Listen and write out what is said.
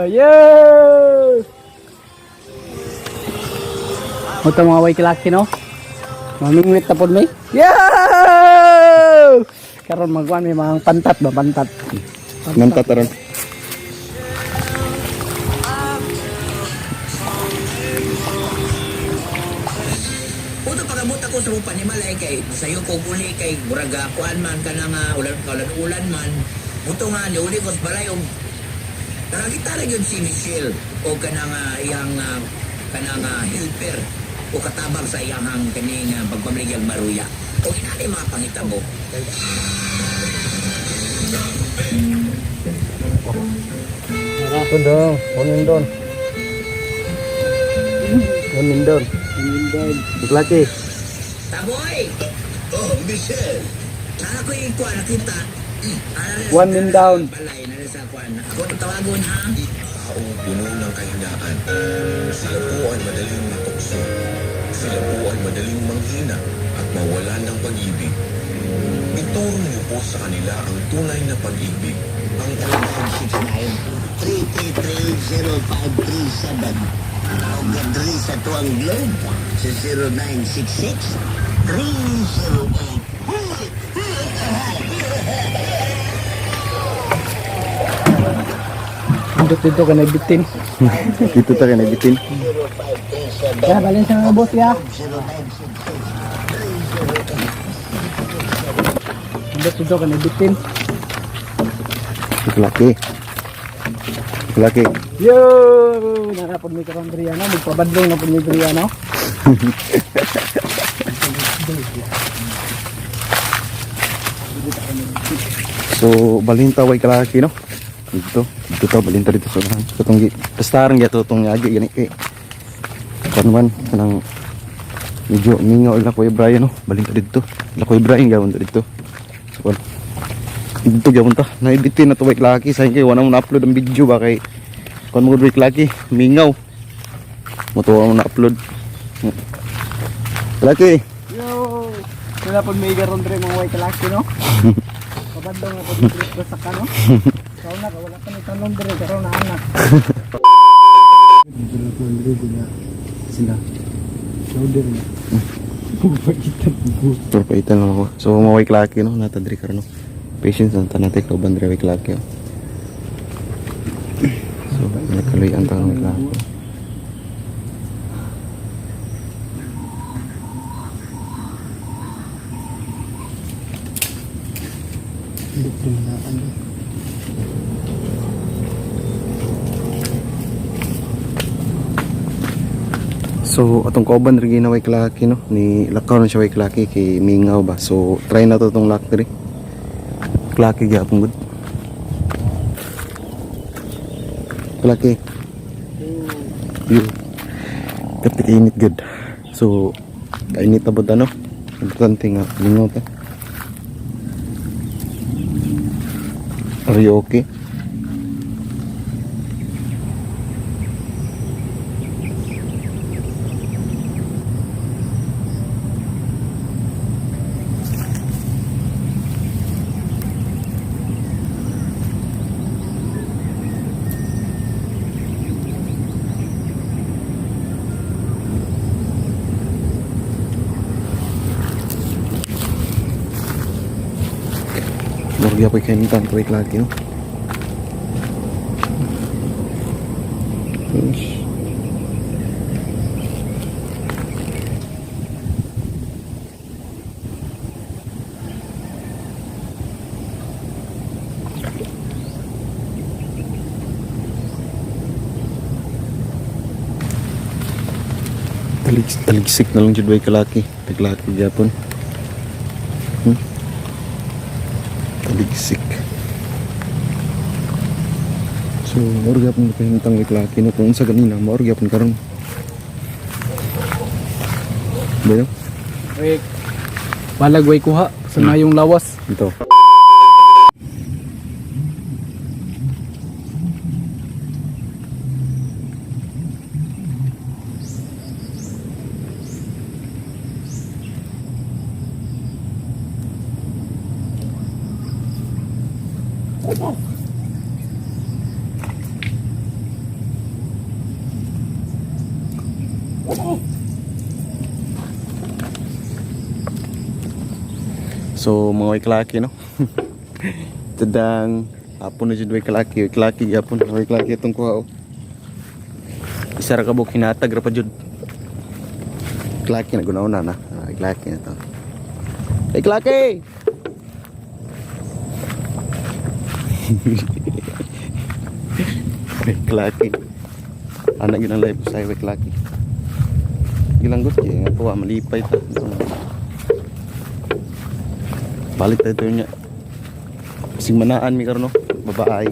Yeah! Ito mga way kilaki no? Mamingwit na po may. Yeah! Karon magwan may mga pantat ba? Pantat. Pantat ron. Puto pagabot ako sa mga panimalay kay sayo ko uli kay buraga kuan man ka na nga ulan man. Buto nga ni uli ko sa balay og nakakita na yun si Michelle o kanang iyang kanang helper o katabang sa iyang kaning pagpamiligyang maruya. O inani mga pangita mo. Tundong, kunin doon. Kunin doon. Laki. Taboy! Oh, Michelle! Sana ko yung kuan nakita. One man down. Balay na sa kuan. Ako tawagon ha. Taong puno ng kahinaan. Sila po ay madaling matukso. Sila po ay madaling manghina at mawala ng pag-ibig. Ituro niyo po sa kanila ang tunay na pag-ibig. Ang 369-333-0537 o gadri sa tuwang globe sa 0966-308 Dito ka na bitin. Dito ta kay nabitin. Kaya balin sa mga boss ya. Dito ka na bitin. Laki. Laki. Yo! Nakapag may karandriya no? Magpabadlong na pag may driya no? So balinta way kalaki no. Dito to balinta dito sa unahan. Katong pastaran gyud tong yagi gani kay. Kanman kanang medyo mingaw ila ko Brian no. Balinta dito. Ila ko Brian gawon dito. So dito gyud ta. Naibitin na to way kalaki sa kay wala mo na-upload ang video ba kay kon mo way kalaki mingaw. Mo to mo na-upload. Laki. Yo! Wala pag may karandriya mga way kalaki no? Pabadlong na pag may driya sa kano? Kau na, wala ka nang tanong dire, karo na anak. Sila. Lauder na. Pagpaitan lang ako. So maway klaki no, natadri ka no. Patience ang tanate ko bandre way klaki. So nakaloy ang tanong klaki. So atong kauban rin ginaway klaki no, ni lakaw na siya way klaki kay mingaw ba. So try na to tong lock diri. Klaki gyapon gud. Klaki. Yo. Kapit init gud. So kainit abot ano. Importante nga mingaw ta. Are you okay? Morgi apa kain tan kawik lagi no. Terus taligsik na lang jud way kalaki. Taglaki gyapon. Taligsik. So, maurga pun kahintang iklaki no kung sa ganina, maurga pun karon. Bayo? Wait. Balag way kuha sa yung lawas. Ito. So mga way kalaki no. Tadang hapon na jud way kalaki gyapon way kalaki itong kuha oh. Isa ra ka buk hinatag ra pa jud. Kalaki na gunauna na. Way kalaki na to. Way kalaki. Way kalaki. Anak yun ang live sa way kalaki. Gilang gusto nga po malipay ta. Balik tayo niya. Sing manaan mi karon no. Babae.